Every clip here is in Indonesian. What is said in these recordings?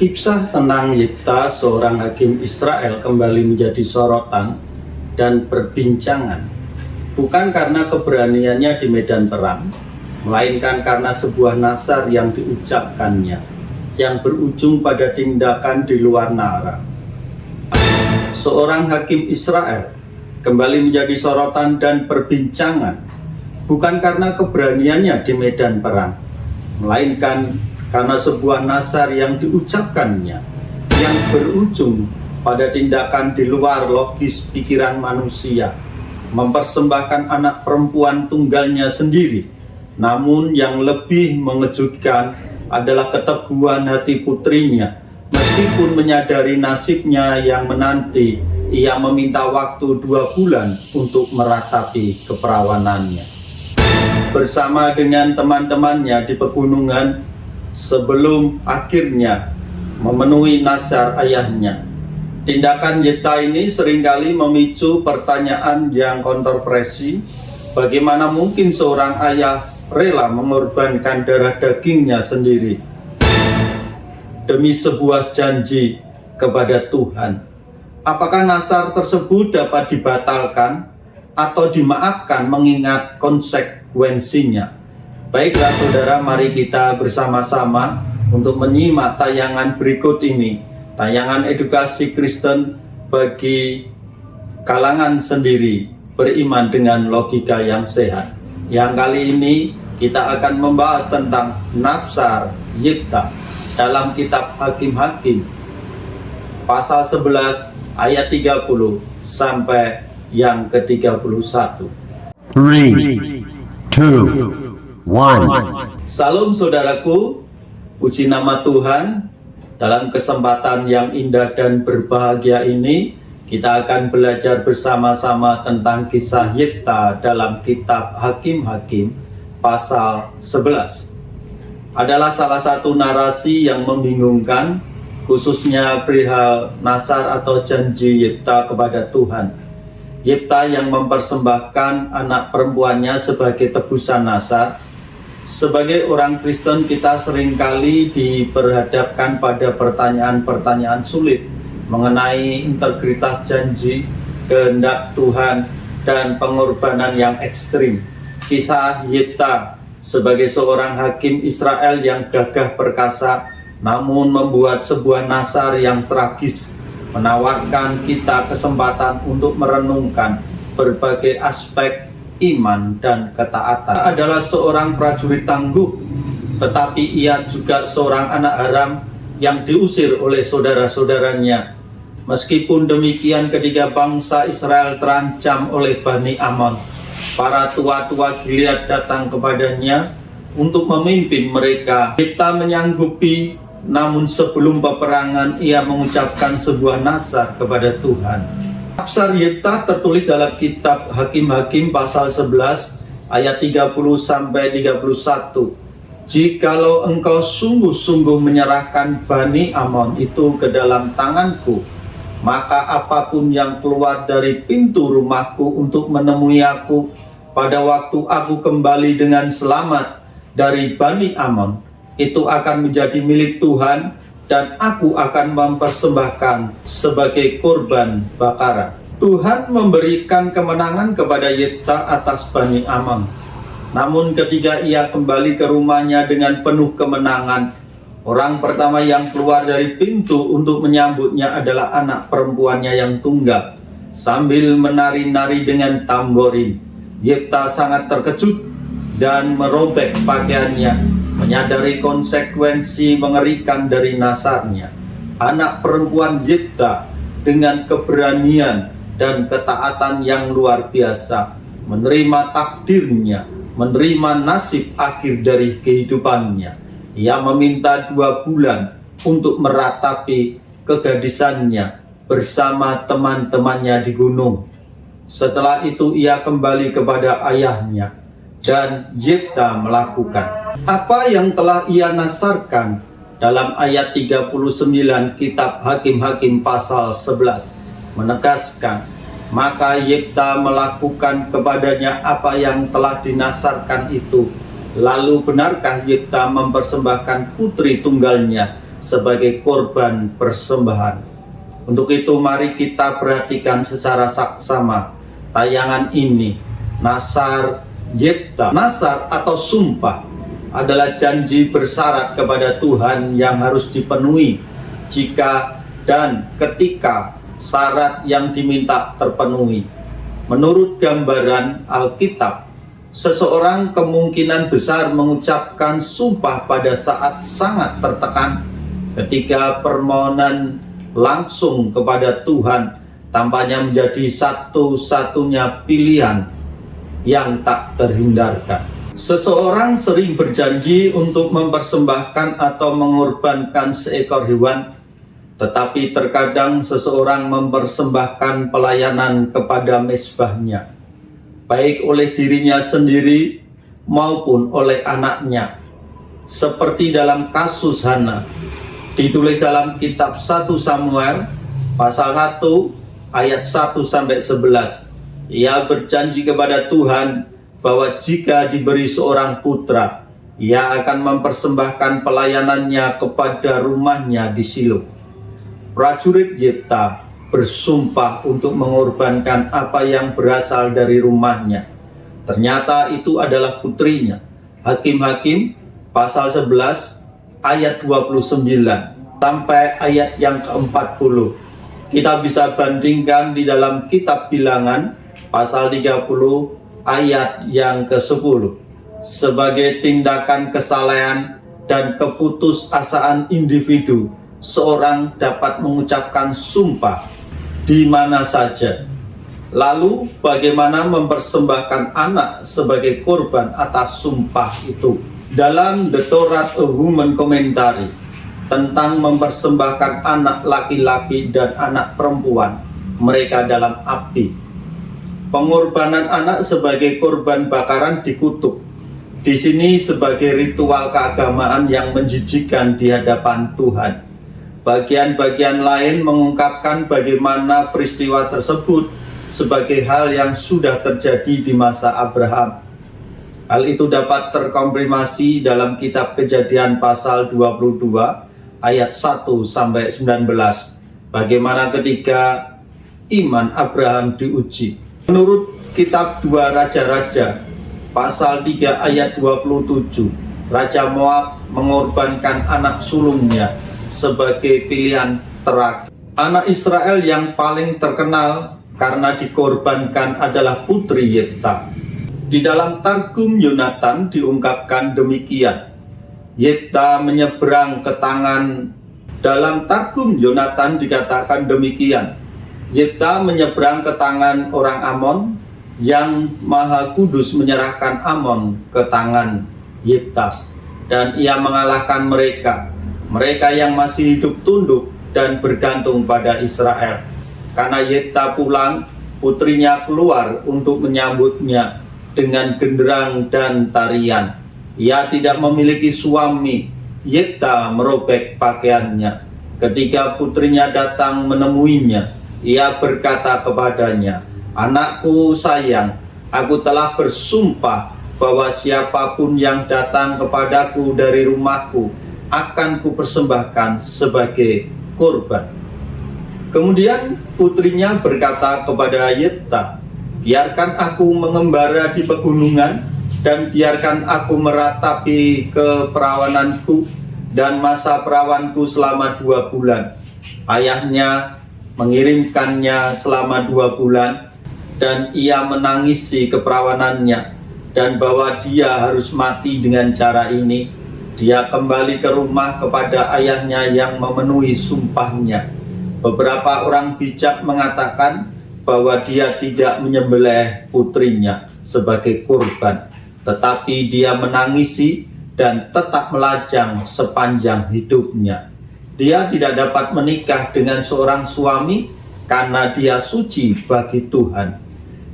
Kisah tentang Yifta, seorang hakim Israel, kembali menjadi sorotan dan perbincangan, bukan karena keberaniannya di medan perang, melainkan karena sebuah nazar yang diucapkannya, yang berujung pada tindakan di luar nalar. Seorang hakim Israel kembali menjadi sorotan dan perbincangan, bukan karena keberaniannya di medan perang, melainkan karena sebuah nazar yang diucapkannya, yang berujung pada tindakan di luar logis pikiran manusia, mempersembahkan anak perempuan tunggalnya sendiri. Namun yang lebih mengejutkan adalah keteguhan hati putrinya. Meskipun menyadari nasibnya yang menanti, ia meminta waktu 2 bulan untuk meratapi keperawanannya. Bersama dengan teman-temannya di pegunungan, sebelum akhirnya memenuhi nazar ayahnya. Tindakan Yifta ini seringkali memicu pertanyaan yang kontroversi. Bagaimana mungkin seorang ayah rela mengorbankan darah dagingnya sendiri demi sebuah janji kepada Tuhan? Apakah nazar tersebut dapat dibatalkan atau dimaafkan mengingat konsekuensinya? Baiklah saudara, mari kita bersama-sama untuk menyimak tayangan berikut ini. Tayangan edukasi Kristen bagi kalangan sendiri, beriman dengan logika yang sehat. Yang kali ini kita akan membahas tentang nazar Yifta dalam kitab Hakim-Hakim pasal 11 ayat 30 sampai yang ke-31. 3, 2, 1. Salam saudaraku, puji nama Tuhan. Dalam kesempatan yang indah dan berbahagia ini, kita akan belajar bersama-sama tentang kisah Yifta dalam kitab Hakim-Hakim pasal 11. Adalah salah satu narasi yang membingungkan, khususnya perihal nazar atau janji Yifta kepada Tuhan. Yifta yang mempersembahkan anak perempuannya sebagai tebusan nazar. Sebagai orang Kristen, kita seringkali diperhadapkan pada pertanyaan-pertanyaan sulit mengenai integritas janji, kehendak Tuhan, dan pengorbanan yang ekstrim. Kisah Yifta sebagai seorang hakim Israel yang gagah perkasa, namun membuat sebuah nazar yang tragis, menawarkan kita kesempatan untuk merenungkan berbagai aspek iman dan ketaatan. Adalah seorang prajurit tangguh, tetapi ia juga seorang anak haram yang diusir oleh saudara-saudaranya. Meskipun demikian, ketika bangsa Israel terancam oleh Bani Amon, para tua-tua Gilead datang kepadanya untuk memimpin mereka. Yifta menyanggupi, namun sebelum peperangan ia mengucapkan sebuah nazar kepada Tuhan. Nazar Yifta tertulis dalam kitab Hakim-Hakim pasal 11 ayat 30 sampai 31. Jikalau engkau sungguh-sungguh menyerahkan Bani Amon itu ke dalam tanganku, maka apapun yang keluar dari pintu rumahku untuk menemui aku pada waktu aku kembali dengan selamat dari Bani Amon, itu akan menjadi milik Tuhan, dan aku akan mempersembahkan sebagai korban bakaran. Tuhan memberikan kemenangan kepada Yifta atas Bani Amon. Namun ketika ia kembali ke rumahnya dengan penuh kemenangan, orang pertama yang keluar dari pintu untuk menyambutnya adalah anak perempuannya yang tunggal, sambil menari-nari dengan tamborin. Yifta sangat terkejut dan merobek pakaiannya, menyadari konsekuensi mengerikan dari nazarnya. Anak perempuan Yifta dengan keberanian dan ketaatan yang luar biasa menerima takdirnya, menerima nasib akhir dari kehidupannya. Ia meminta 2 bulan untuk meratapi kegadisannya bersama teman-temannya di gunung. Setelah itu ia kembali kepada ayahnya, dan Yifta melakukan apa yang telah ia nazarkan dalam ayat 39 kitab Hakim-Hakim pasal 11, menegaskan, maka Yifta melakukan kepadanya apa yang telah dinazarkan itu. Lalu benarkah Yifta mempersembahkan putri tunggalnya sebagai korban persembahan. Untuk itu mari kita perhatikan secara saksama tayangan ini. Nasar Yefta. Nasar atau sumpah adalah janji bersyarat kepada Tuhan yang harus dipenuhi jika dan ketika syarat yang diminta terpenuhi. Menurut gambaran Alkitab, seseorang kemungkinan besar mengucapkan sumpah pada saat sangat tertekan ketika permohonan langsung kepada Tuhan tampaknya menjadi satu-satunya pilihan yang tak terhindarkan. Seseorang sering berjanji untuk mempersembahkan atau mengorbankan seekor hewan, tetapi terkadang seseorang mempersembahkan pelayanan kepada mezbahnya, baik oleh dirinya sendiri maupun oleh anaknya. Seperti dalam kasus Hana, ditulis dalam kitab 1 Samuel pasal 1 ayat 1-11. Ia berjanji kepada Tuhan bahwa jika diberi seorang putra, ia akan mempersembahkan pelayanannya kepada rumahnya di Silo. Prajurit Yefta bersumpah untuk mengorbankan apa yang berasal dari rumahnya. Ternyata itu adalah putrinya. Hakim-Hakim pasal 11 ayat 29 sampai ayat yang ke-40. Kita bisa bandingkan di dalam kitab Bilangan pasal 30 ayat yang ke-10. Sebagai tindakan kesalahan dan keputusasaan individu, seorang dapat mengucapkan sumpah di mana saja. Lalu bagaimana mempersembahkan anak sebagai korban atas sumpah itu? Dalam The Torah A Woman Commentary tentang mempersembahkan anak laki-laki dan anak perempuan mereka dalam api, pengorbanan anak sebagai korban bakaran dikutuk di sini sebagai ritual keagamaan yang menjijikkan di hadapan Tuhan. Bagian-bagian lain mengungkapkan bagaimana peristiwa tersebut sebagai hal yang sudah terjadi di masa Abraham. Hal itu dapat terkonfirmasi dalam kitab Kejadian pasal 22 ayat 1-19. Bagaimana ketika iman Abraham diuji. Menurut kitab 2 Raja-Raja pasal 3 ayat 27, Raja Moab mengorbankan anak sulungnya sebagai pilihan terakhir. Anak Israel yang paling terkenal karena dikorbankan adalah putri Yefta. Di dalam Targum Yonatan diungkapkan demikian. Yefta menyeberang ke tangan. Dalam Targum Yonatan dikatakan demikian. Yefta menyeberang ke tangan orang Amon, yang Maha Kudus menyerahkan Amon ke tangan Yefta, dan ia mengalahkan mereka. Mereka yang masih hidup tunduk dan bergantung pada Israel. Karena Yefta pulang, putrinya keluar untuk menyambutnya dengan genderang dan tarian. Ia tidak memiliki suami. Yefta merobek pakaiannya. Ketika putrinya datang menemuinya, ia berkata kepadanya, "Anakku sayang, aku telah bersumpah bahwa siapapun yang datang kepadaku dari rumahku akan kupersembahkan sebagai korban." Kemudian putrinya berkata kepada Yefta, "Biarkan aku mengembara di pegunungan dan biarkan aku meratapi keperawananku dan masa perawanku selama 2 bulan." Ayahnya mengirimkannya selama 2 bulan dan ia menangisi keperawanannya, dan bahwa dia harus mati dengan cara ini. Dia kembali ke rumah kepada ayahnya yang memenuhi sumpahnya. Beberapa orang bijak mengatakan bahwa dia tidak menyembelih putrinya sebagai kurban, tetapi dia menangisi dan tetap melajang sepanjang hidupnya. Dia tidak dapat menikah dengan seorang suami karena dia suci bagi Tuhan.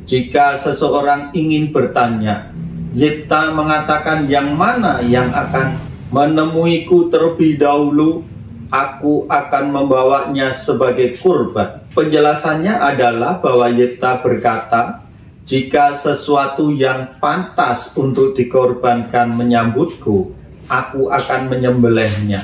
Jika seseorang ingin bertanya, Yefta mengatakan yang mana yang akan menemuiku terlebih dahulu, aku akan membawanya sebagai kurban. Penjelasannya adalah bahwa Yefta berkata, jika sesuatu yang pantas untuk dikorbankan menyambutku, aku akan menyembelihnya.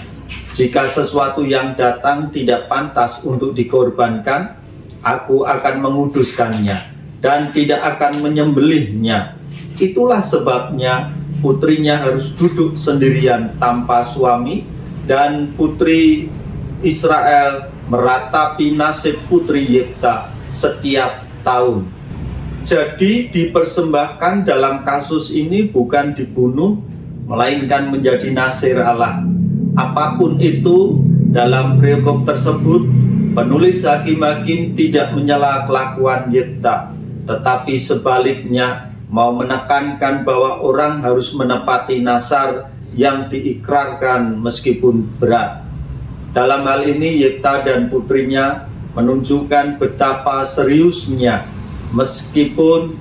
Jika sesuatu yang datang tidak pantas untuk dikorbankan, aku akan menguduskannya dan tidak akan menyembelihnya. Itulah sebabnya putrinya harus duduk sendirian tanpa suami, dan putri Israel meratapi nasib putri Yefta setiap tahun. Jadi dipersembahkan dalam kasus ini bukan dibunuh, melainkan menjadi nazir Allah. Apapun itu, dalam perikop tersebut penulis Hakim-Hakim tidak menyela kelakuan Yefta, tetapi sebaliknya mau menekankan bahwa orang harus menepati nazar yang diikrarkan meskipun berat. Dalam hal ini Yefta dan putrinya menunjukkan betapa seriusnya meskipun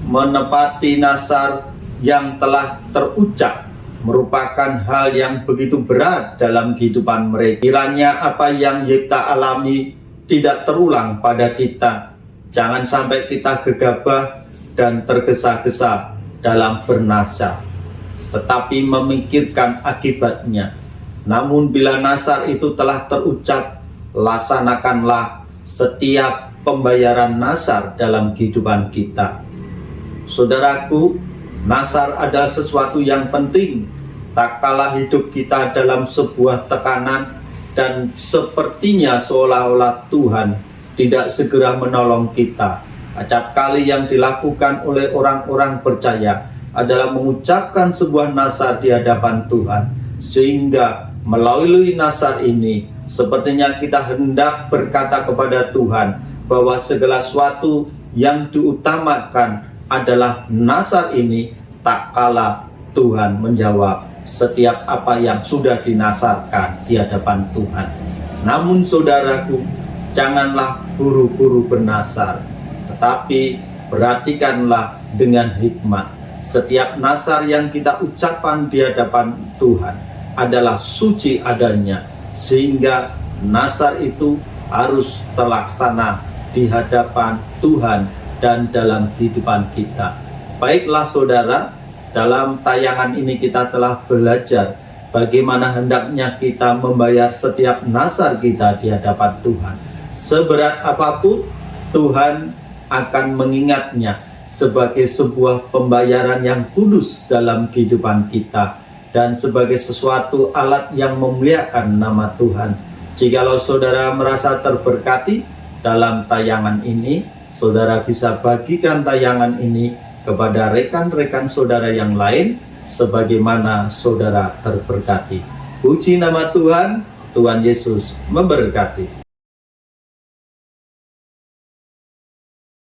menepati nazar yang telah terucap merupakan hal yang begitu berat dalam kehidupan mereka. Kiranya apa yang Yefta alami tidak terulang pada kita. Jangan sampai kita gegabah dan tergesa-gesa dalam bernazar, tetapi memikirkan akibatnya. Namun bila nazar itu telah terucap, laksanakanlah setiap pembayaran nazar dalam kehidupan kita. Saudaraku, nazar adalah sesuatu yang penting. Tak kalah hidup kita dalam sebuah tekanan dan sepertinya seolah-olah Tuhan tidak segera menolong kita. Acap kali yang dilakukan oleh orang-orang percaya adalah mengucapkan sebuah nazar di hadapan Tuhan, sehingga melalui nazar ini sepertinya kita hendak berkata kepada Tuhan bahwa segala sesuatu yang diutamakan adalah nazar ini, tak kalah Tuhan menjawab setiap apa yang sudah dinazarkan di hadapan Tuhan. Namun saudaraku, janganlah buru-buru bernazar, tetapi perhatikanlah dengan hikmat. Setiap nazar yang kita ucapkan di hadapan Tuhan adalah suci adanya, sehingga nazar itu harus terlaksana di hadapan Tuhan dan dalam kehidupan kita. Baiklah saudara, dalam tayangan ini kita telah belajar bagaimana hendaknya kita membayar setiap nazar kita di hadapan Tuhan. Seberat apapun, Tuhan akan mengingatnya sebagai sebuah pembayaran yang kudus dalam kehidupan kita dan sebagai sesuatu alat yang memuliakan nama Tuhan. Jikalau saudara merasa terberkati dalam tayangan ini, saudara bisa bagikan tayangan ini kepada rekan-rekan saudara yang lain sebagaimana saudara terberkati. Puji nama Tuhan, Tuhan Yesus memberkati.